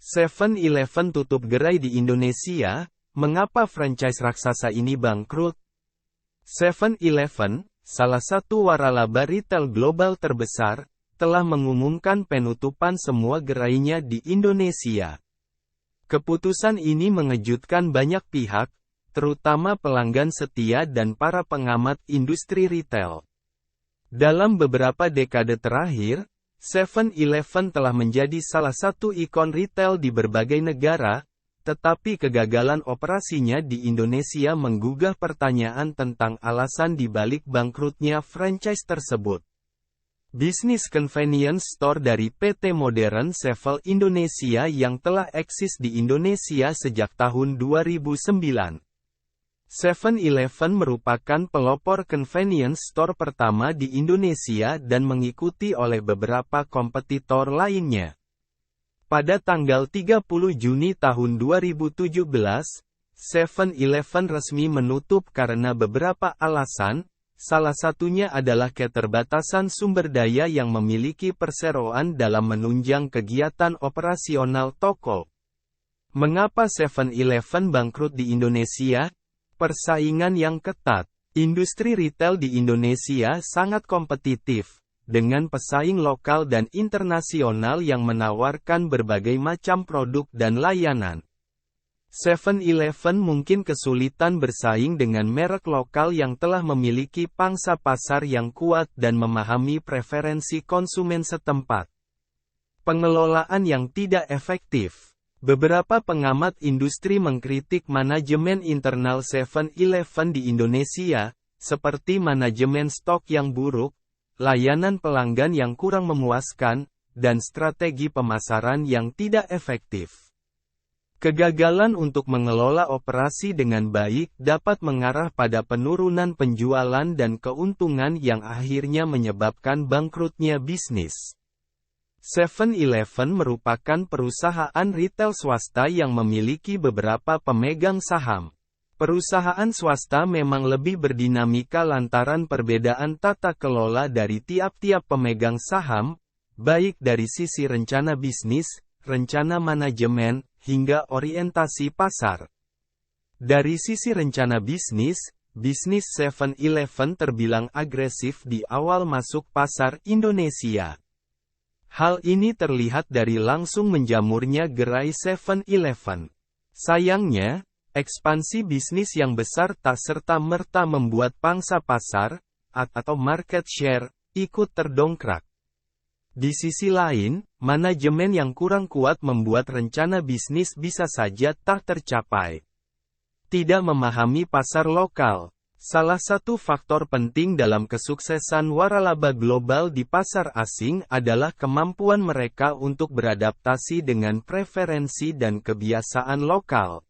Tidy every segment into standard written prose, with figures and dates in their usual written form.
7-Eleven tutup gerai di Indonesia, mengapa franchise raksasa ini bangkrut? 7-Eleven, salah satu waralaba retail global terbesar, telah mengumumkan penutupan semua gerainya di Indonesia. Keputusan ini mengejutkan banyak pihak, terutama pelanggan setia dan para pengamat industri retail. Dalam beberapa dekade terakhir, 7-Eleven telah menjadi salah satu ikon retail di berbagai negara, tetapi kegagalan operasinya di Indonesia menggugah pertanyaan tentang alasan di balik bangkrutnya franchise tersebut. Bisnis convenience store dari PT Modern 7 Indonesia yang telah eksis di Indonesia sejak tahun 2009. 7-Eleven merupakan pelopor convenience store pertama di Indonesia dan mengikuti oleh beberapa kompetitor lainnya. Pada tanggal 30 Juni tahun 2017, 7-Eleven resmi menutup karena beberapa alasan, salah satunya adalah keterbatasan sumber daya yang memiliki perseroan dalam menunjang kegiatan operasional toko. Mengapa 7-Eleven bangkrut di Indonesia? Persaingan yang ketat. Industri retail di Indonesia sangat kompetitif, dengan pesaing lokal dan internasional yang menawarkan berbagai macam produk dan layanan. 7-Eleven mungkin kesulitan bersaing dengan merek lokal yang telah memiliki pangsa pasar yang kuat dan memahami preferensi konsumen setempat. Pengelolaan yang tidak efektif. Beberapa pengamat industri mengkritik manajemen internal 7-Eleven di Indonesia, seperti manajemen stok yang buruk, layanan pelanggan yang kurang memuaskan, dan strategi pemasaran yang tidak efektif. Kegagalan untuk mengelola operasi dengan baik dapat mengarah pada penurunan penjualan dan keuntungan yang akhirnya menyebabkan bangkrutnya bisnis. 7-Eleven merupakan perusahaan retail swasta yang memiliki beberapa pemegang saham. Perusahaan swasta memang lebih berdinamika lantaran perbedaan tata kelola dari tiap-tiap pemegang saham, baik dari sisi rencana bisnis, rencana manajemen, hingga orientasi pasar. Dari sisi rencana bisnis 7-Eleven terbilang agresif di awal masuk pasar Indonesia. Hal ini terlihat dari langsung menjamurnya gerai 7-Eleven. Sayangnya, ekspansi bisnis yang besar tak serta-merta membuat pangsa pasar, atau market share, ikut terdongkrak. Di sisi lain, manajemen yang kurang kuat membuat rencana bisnis bisa saja tak tercapai. Tidak memahami pasar lokal. Salah satu faktor penting dalam kesuksesan waralaba global di pasar asing adalah kemampuan mereka untuk beradaptasi dengan preferensi dan kebiasaan lokal.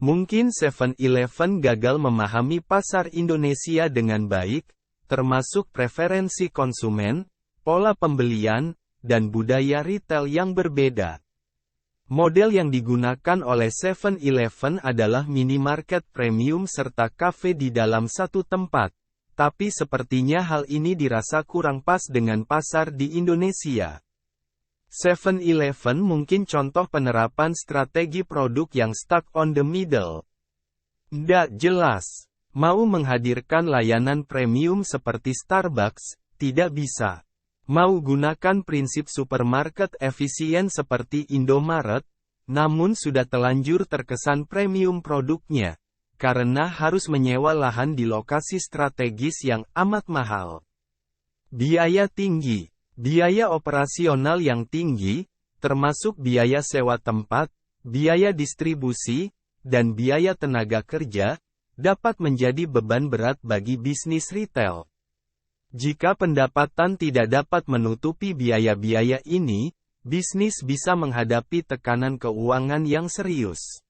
Mungkin 7-Eleven gagal memahami pasar Indonesia dengan baik, termasuk preferensi konsumen, pola pembelian, dan budaya retail yang berbeda. Model yang digunakan oleh 7-Eleven adalah minimarket premium serta kafe di dalam satu tempat, tapi sepertinya hal ini dirasa kurang pas dengan pasar di Indonesia. 7-Eleven mungkin contoh penerapan strategi produk yang stuck on the middle. Nggak jelas. Mau menghadirkan layanan premium seperti Starbucks, tidak bisa. Mau gunakan prinsip supermarket efisien seperti Indomaret, namun sudah telanjur terkesan premium produknya, karena harus menyewa lahan di lokasi strategis yang amat mahal. Biaya tinggi, biaya operasional yang tinggi, termasuk biaya sewa tempat, biaya distribusi, dan biaya tenaga kerja, dapat menjadi beban berat bagi bisnis retail. Jika pendapatan tidak dapat menutupi biaya-biaya ini, bisnis bisa menghadapi tekanan keuangan yang serius.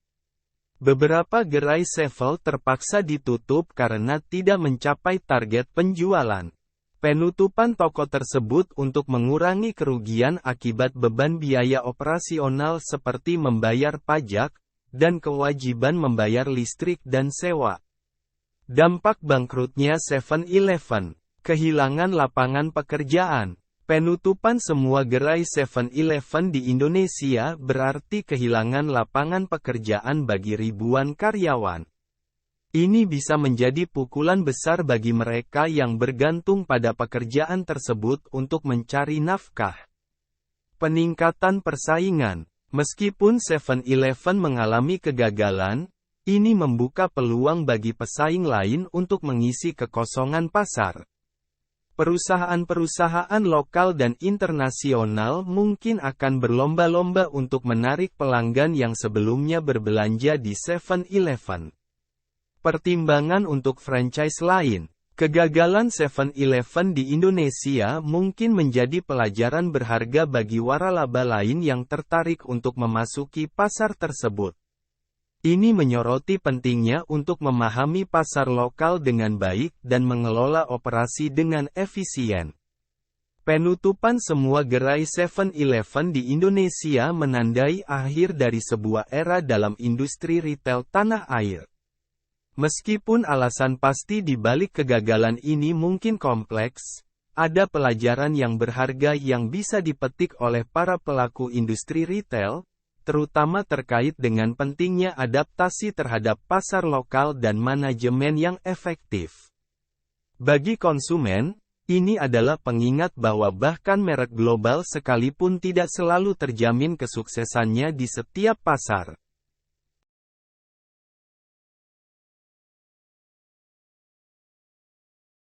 Beberapa gerai 7 terpaksa ditutup karena tidak mencapai target penjualan. Penutupan toko tersebut untuk mengurangi kerugian akibat beban biaya operasional seperti membayar pajak, dan kewajiban membayar listrik dan sewa. Dampak bangkrutnya 7-Eleven. Kehilangan lapangan pekerjaan. Penutupan semua gerai 7-Eleven di Indonesia berarti kehilangan lapangan pekerjaan bagi ribuan karyawan. Ini bisa menjadi pukulan besar bagi mereka yang bergantung pada pekerjaan tersebut untuk mencari nafkah. Peningkatan persaingan. Meskipun 7-Eleven mengalami kegagalan, ini membuka peluang bagi pesaing lain untuk mengisi kekosongan pasar. Perusahaan-perusahaan lokal dan internasional mungkin akan berlomba-lomba untuk menarik pelanggan yang sebelumnya berbelanja di 7-Eleven. Pertimbangan untuk franchise lain. Kegagalan 7-Eleven di Indonesia mungkin menjadi pelajaran berharga bagi waralaba lain yang tertarik untuk memasuki pasar tersebut. Ini menyoroti pentingnya untuk memahami pasar lokal dengan baik dan mengelola operasi dengan efisien. Penutupan semua gerai 7-Eleven di Indonesia menandai akhir dari sebuah era dalam industri retail tanah air. Meskipun alasan pasti di balik kegagalan ini mungkin kompleks, ada pelajaran yang berharga yang bisa dipetik oleh para pelaku industri retail, terutama terkait dengan pentingnya adaptasi terhadap pasar lokal dan manajemen yang efektif. Bagi konsumen, ini adalah pengingat bahwa bahkan merek global sekalipun tidak selalu terjamin kesuksesannya di setiap pasar.